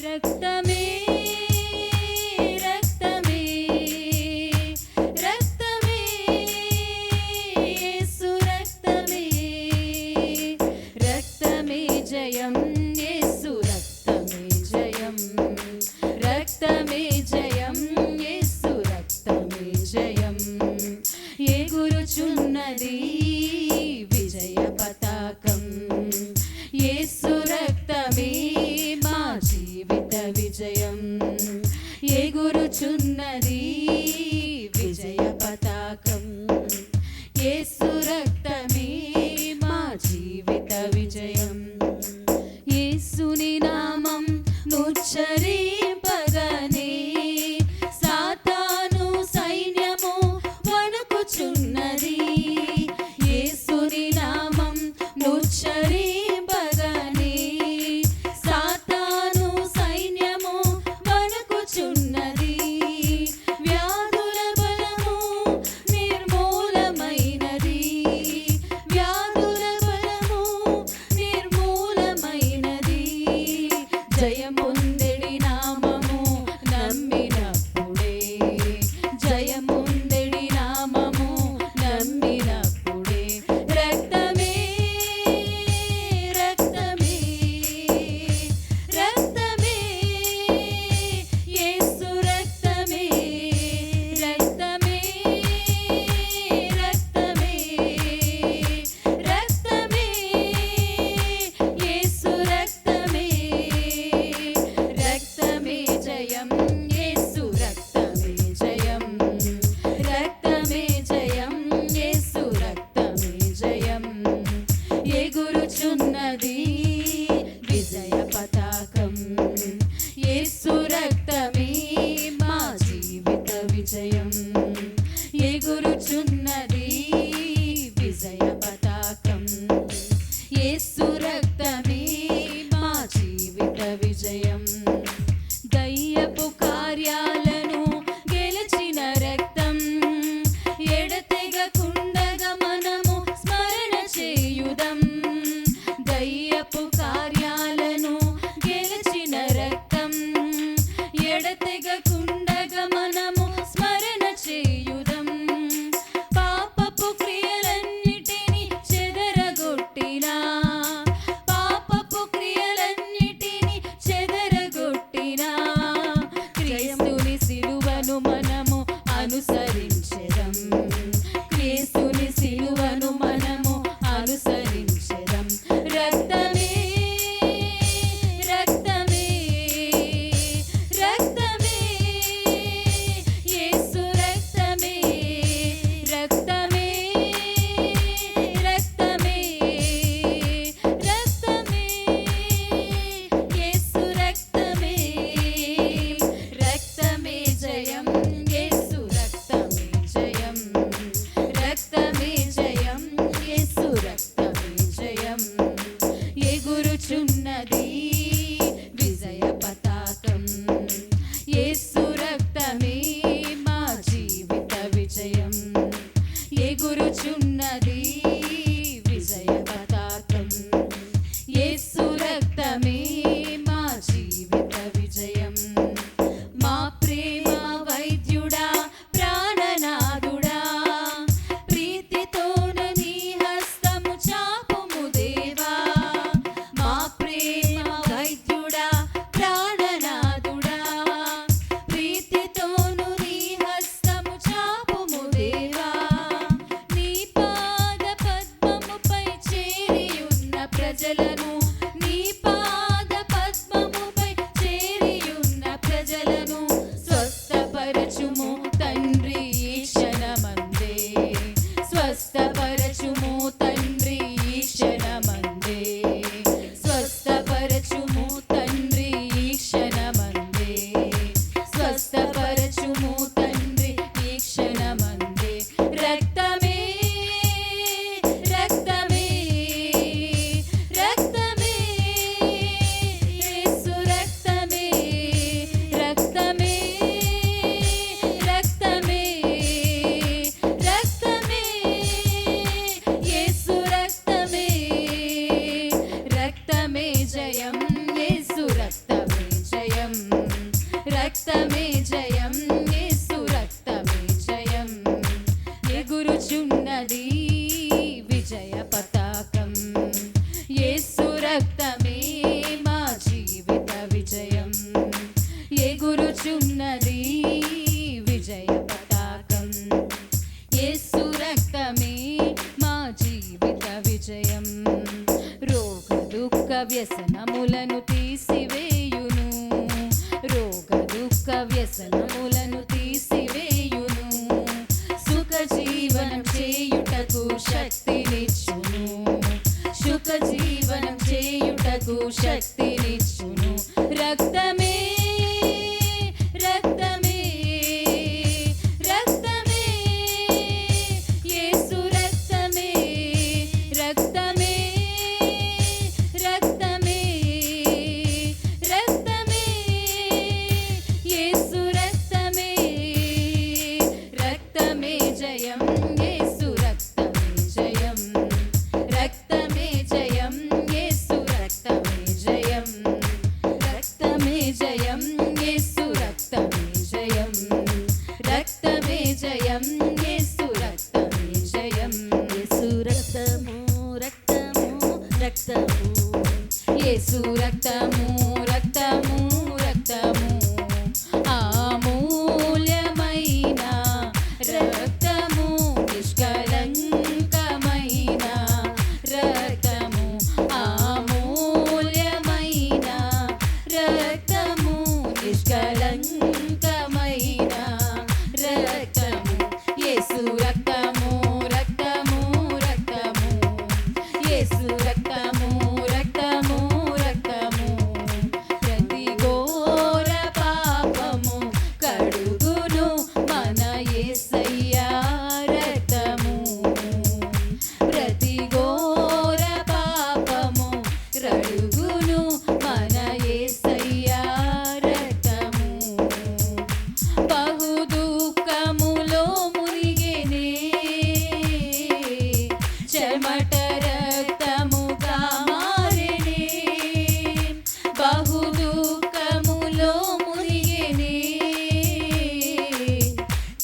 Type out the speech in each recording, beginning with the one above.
రక్తమే రక్తమే రక్తమే యేసు రక్తమే రక్తమే జయం యేసు రక్తమే జయం రక్తమే జయం యేసు రక్తమే జయం ఎగురుచున్నది విజయ పతాకం యేసు రక్తమే మా జీవిత విజయం ఎగురుచున్నది విజయ పతాకం యేసు రక్తమే మా జీవిత విజయం యేసుని నామం నుచ్చరింపగానే సాతాను సైన్యము వణకుచున్నది యేసుని నామం నుచ్చరింపగానే సాతాను సైన్యము వణకుచున్నది వ్యాధుల బలము నిర్మూలమైనది వ్యాధుల బలము నిర్మూలమైనది జయముందెడి నామము నమ్మినప్పుడే జయముందెడి నామము నమ్మినప్పుడే రక్తమే రక్తమే రక్తమే యేసు రక్తమే రక్తమే రక్తమే రక్తమే యేసు రక్తమే రక్తమే జయం యేసు రక్తమే జయం రక్తమే జయం యేసు రక్తమే జయం ఎగురుచున్నది విజయ పతాకం యేసు రక్తమే మా జీవిత విజయం ఎగురుచున్నది విజయ పతాకం యేసు రక్తమే మా జీవిత విజయం దయ్యపు కార్యాలను గెలిచిన రక్తం ఎడతెగకుండగా మనము స్మరణ చేయుదం దయ్యపు కార్యాలను గెలిచిన రక్తం ఎడ వ్యసనములను తీసివేయును, సుఖ జీవనం చేయుటకు శక్తినిచ్చును, సుఖ జీవనం చేయుటకు శక్తినిచ్చును. రక్తమే రక్తమే రక్తమే యేసు రక్తమే రక్తమే రక్తమే రక్తమే యేసు రక్తమే రక్తమే జయం యేసు రక్తమే జయం రక్తమే జయం యేసు రక్తమే జయం రక్తమే జయం యేసు రక్తమే జయం రక్తమే జయం యేసు రక్తమే జయం యేసు రక్తము రక్తము రక్తము యేసు రక్తము రక్తము రక్తము అమూల్యమైన రక్తము నిష్కళంకమైన రక్తము అమూల్యమైన రక్తము నిష్కళంకమైన రక్తము యేసు రక్తము రక్తము రక్తము యేసు రక్తము రక్తము రక్తము ప్రతి ఘోర పాపము కడుగును మన యేసయ్యా రక్తము ప్రతి ఘోర పాపము కడుగును మన యేసయ్యా రక్తము బహు దుఃఖములో మునిగెనే చెమట రక్తముగా మారెనే బహు దుఃఖములో మునిగెనే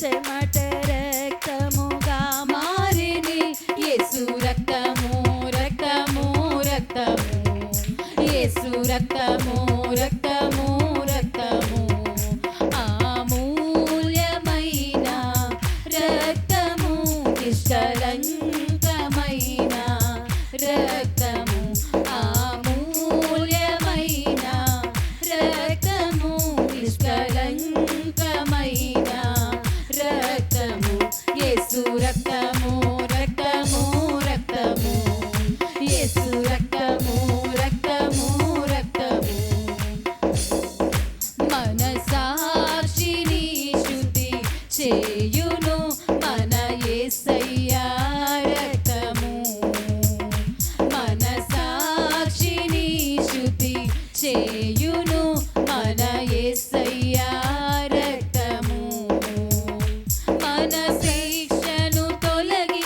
చెమట రక్తముగా మారెనే యేసు రక్తము రక్తము రక్తము యేసు రక్తము రక్తము రక్తము అమూల్యమైన రక్తము నిష్కళంకమైన రక్తము అమూల్యమైన రక్తము నిష్కళంకమైన రక్తము యేసు రక్తము రక్తము రక్తము యేసు రక్తము రక్తము రక్తము మనసాక్షిని శుద్ధి చేయును మన యేసయ్యా రక్తము మనసాక్షిని శుద్ధి చేయును మన యేసయ్యా రక్తము మన శిక్షను తొలగి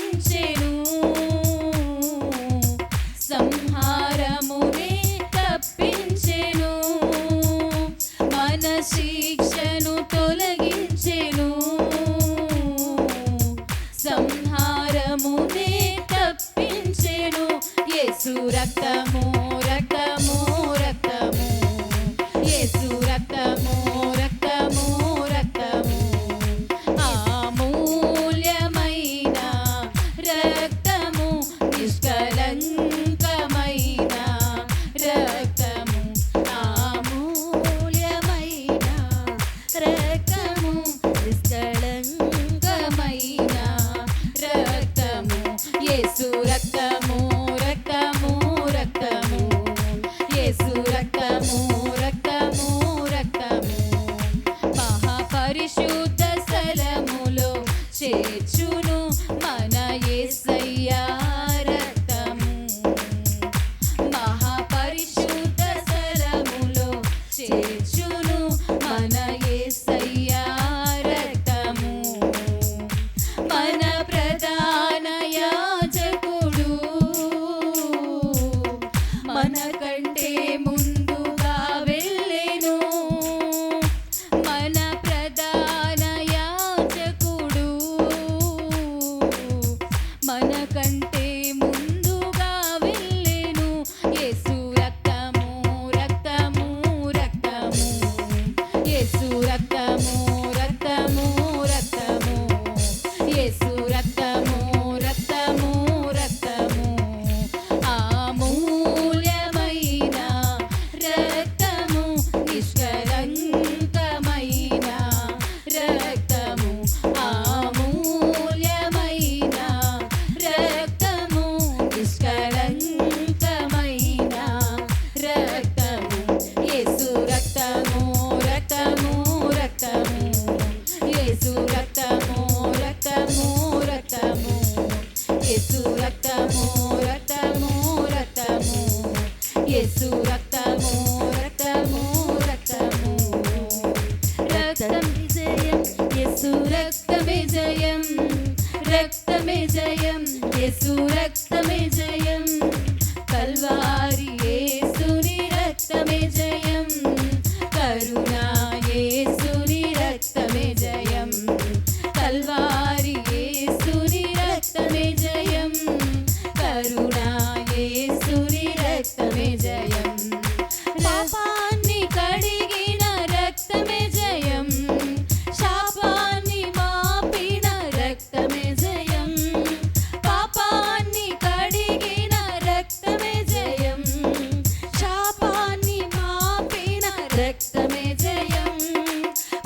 రక్తమే జయం,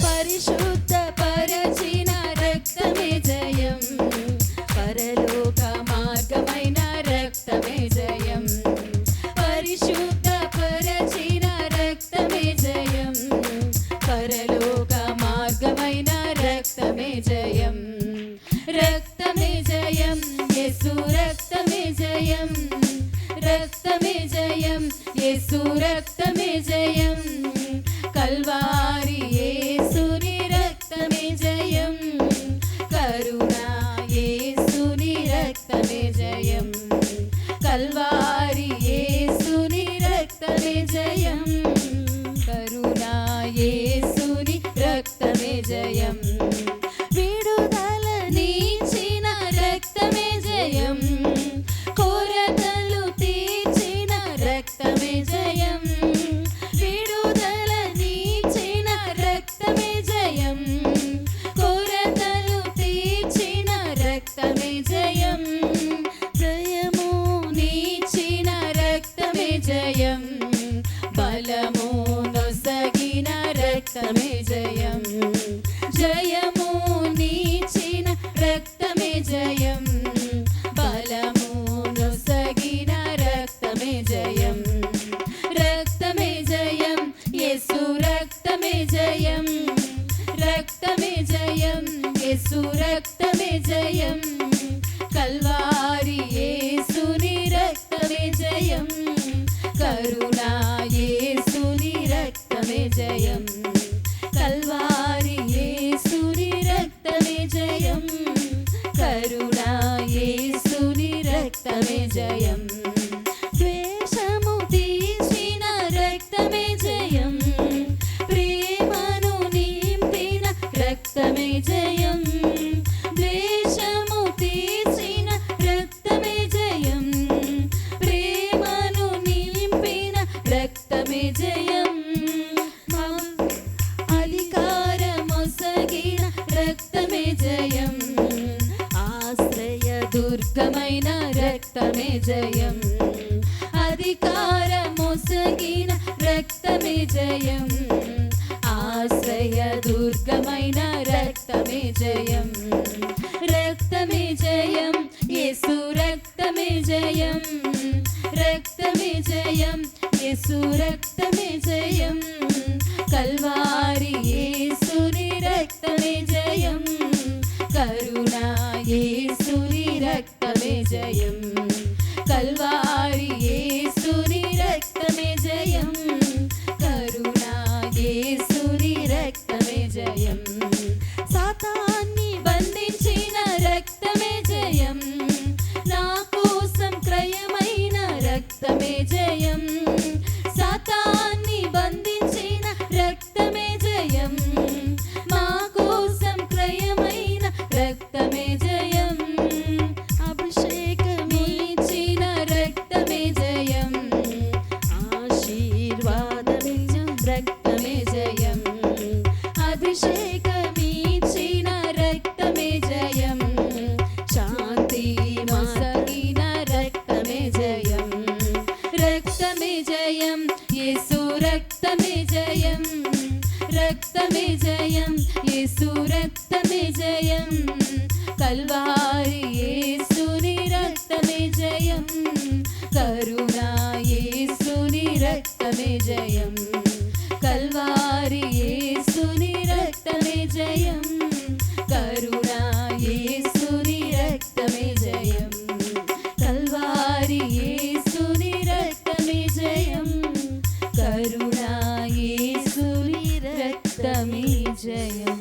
పరిశుద్ధ పరచిన రక్తమే జయం, పరలోక మార్గమైన రక్తమే జయం, పరిశుద్ధ పరచిన రక్తమే జయం, పరలోక మార్గమైన రక్తమే జయం, రక్తమే జయం, యేసు రక్తమే జయం, రక్తమే జయం, యేసు రక్తమే జయం, కల్వారి యేసుని రక్తమే జయం, కరుణా యేసుని రక్తమే జయం, కల్వారి యేసుని రక్తమే జయం, కరుణా యేసుని రక్తమే జయం, విడుదలనిచ్చిన రక్తమే జయం, కొరతలు తీర్చిన రక్తమే జయం, విడుదలనిచ్చిన రక్తమే జయం, కొరతలు తీర్చిన రక్తమే జయం, జయము నీచిన రక్తమే జయం, బలము నొసగిన రక్తమే జయం, జయము నీచిన రక్తమే జయం, బలము నొసగిన రక్తమే జయం, రక్తమే జయం, యేసు రక్తమే జయం, రక్తమే జయం, యేసు రక్తమే జయం, కల్వారి యేసుని రక్తమే జయం, కరుణా యేసుని రక్తమే జయం, కల్వారి యేసుని రక్తమే జయం, కరుణా యేసుని రక్తమే జయం, ద్వేషము తీర్చిన రక్తమే జయం, ప్రేమను నింపిన రక్తమే జయం, ద్వేషము తీర్చిన రక్తమే జయం, ప్రేమను నింపిన రక్తమే జయం, అధికారమొసగిన రక్తమే జయం, ఆశ్రయ దుర్గమైన రక్తమే జయం, అధికారమొసగిన రక్తమే జయం, ఆశ్రయ దుర్గమైన రక్తమే జయం, రక్తమే జయం, యేసు రక్తమే జయం, రక్తమే జయం, యేసు రక్తమే జయం, కల్వారి యేసుని రక్తమే జయం, కరుణా యేసుని రక్తమే జయం, కల్వారి యేసుని రక్తమే జయం, కరుణా యేసుని రక్తమే జయం, సాతాన్ని బంధించిన రక్తమే జయం, నా కోసం క్రయమైన రక్తమే జయం, సాతాన్ని బంధించిన రక్తమే జయం, మా కోసం క్రయమైన రక్తమే జయం, అభిషేకమిచ్చిన రక్తమే జయం, ఆశీర్వాదమిచ్చిన రక్తమే జయం, అభిషేకమిచ్చిన రక్తమే జయం, శాంతి నొసగిన రక్తమే జయం, రక్తమే జయం, యేసు రక్తమే జయం, రక్తమే జయం, యేసు రక్తమే జయం, కల్వారి యేసుని రక్తమే జయం, కరుణా యేసుని రక్తమే జయం, కల్వారి యేసుని రక్తమే జయం, కరుణా యేసుని రక్తమే జయం, కల్వారి యేసుని రక్తమే జయం, కరుణా యేసుని రక్తమే జయం.